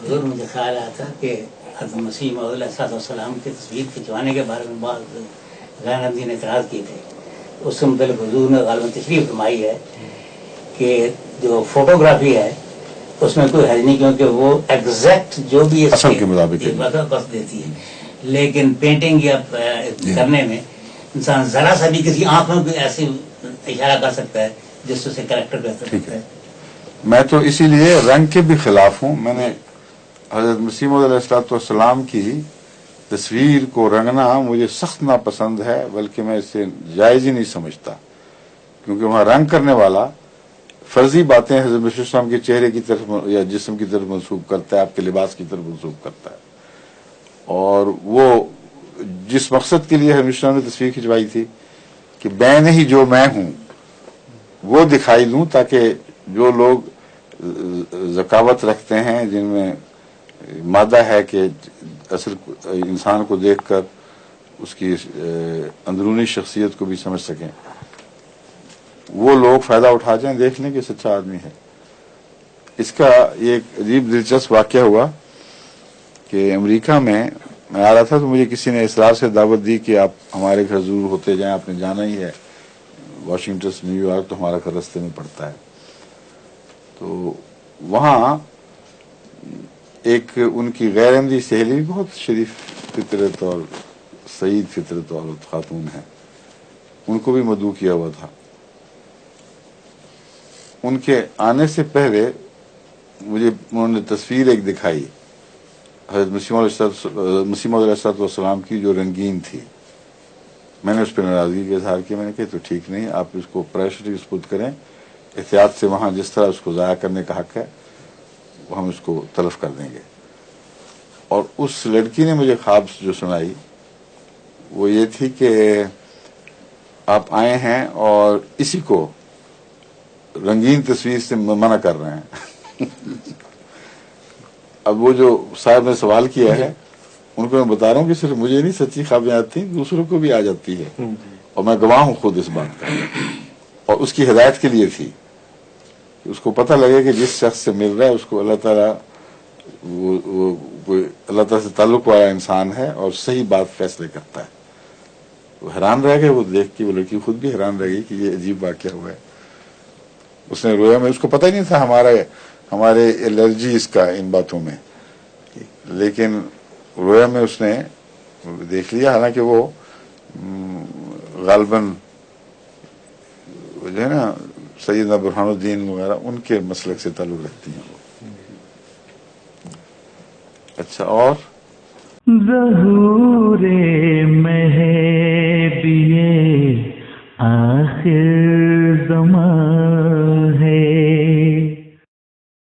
حضور مجھے خیال آتا کہ حضرت مسیح موعود علیہ السلام کی تصویر کھنچوانے کے بارے میں بعض غیر احمدی نے اعتراض کیے تھے. اس سے متعلق حضور نے غالباً تشریح فرمائی ہے کہ جو فوٹوگرافی ہے اس میں کوئی حرج نہیں، کیونکہ وہ ایگزیکٹ جو بھی اصل کے مطابق بس دیتی ہے. لیکن پینٹنگ یا کرنے میں انسان ذرا سا بھی کسی آنکھوں کو ایسے اشارہ کر سکتا ہے جس سے اسے کریکٹر بہتر ہوتا ہے. میں تو اسی لیے رنگ کے بھی خلاف ہوں. میں نے حضرت مسیح موعود علیہ السلام کی تصویر کو رنگنا مجھے سخت ناپسند ہے، بلکہ میں اسے جائز ہی نہیں سمجھتا، کیونکہ وہاں رنگ کرنے والا فرضی باتیں حضرت مسیح السلام کے چہرے کی طرف یا جسم کی طرف منسوب کرتا ہے، آپ کے لباس کی طرف منسوب کرتا ہے. اور وہ جس مقصد کے لیے حضرت مسیح السلام نے تصویر کھنچوائی تھی کہ میں ہی جو میں ہوں وہ دکھائی دوں، تاکہ جو لوگ ذکاوت رکھتے ہیں، جن میں مادہ ہے کہ اصل انسان کو دیکھ کر اس کی اندرونی شخصیت کو بھی سمجھ سکیں، وہ لوگ فائدہ اٹھا جائیں، دیکھ لیں کہ سچا آدمی ہے. اس کا یہ ایک عجیب دلچسپ واقعہ ہوا کہ امریکہ میں آ رہا تھا تو مجھے کسی نے اصرار سے دعوت دی کہ آپ ہمارے گھر ضرور ہوتے جائیں، آپ نے جانا ہی ہے، واشنگٹن سے نیو یارک تو ہمارا گھر رستے میں پڑتا ہے. تو وہاں ایک ان کی غیر احمدی سہیلی، بہت شریف فطرت اور سعید فطرت اور خاتون ہے، ان کو بھی مدعو کیا ہوا تھا. ان کے آنے سے پہلے مجھے انہوں نے تصویر ایک دکھائی حضرت مسیح موعود علیہ السلام کی، جو رنگین تھی. میں نے اس پہ ناراضگی کا اظہار کیا. میں نے کہا تو ٹھیک نہیں، آپ اس کو پریشر سپرد کریں، احتیاط سے وہاں جس طرح اس کو ضائع کرنے کا حق ہے وہ ہم اس کو تلف کر دیں گے. اور اس لڑکی نے مجھے خواب جو سنائی وہ یہ تھی کہ آپ آئے ہیں اور اسی کو رنگین تصویر سے منع کر رہے ہیں. اب وہ جو صاحب نے سوال کیا ہے ان کو میں بتا رہا ہوں کہ صرف مجھے نہیں سچی خوابیں آتی، دوسروں کو بھی آ جاتی ہے، اور میں گواہ ہوں خود اس بات کا. اور اس کی ہدایت کے لیے تھی کہ اس کو پتہ لگے کہ جس شخص سے مل رہا ہے اس کو اللہ تعالیٰ اللہ تعالیٰ سے تعلق والا انسان ہے اور صحیح بات فیصلے کرتا ہے. وہ حیران رہ گئے، وہ دیکھ کے وہ لڑکی خود بھی حیران رہ گئی کہ یہ عجیب واقعہ ہوا ہے. اس نے رویا میں، اس کو پتہ ہی نہیں تھا ہمارے الرجی اس کا ان باتوں میں، لیکن رویا میں اس نے دیکھ لیا. حالانکہ وہ غالباً جو ہے نا سیدنا برہان الدین وغیرہ ان کے مسلک سے تعلق رکھتی ہیں وہ. اچھا، اور ظہور مہدی آخر زمان ہے،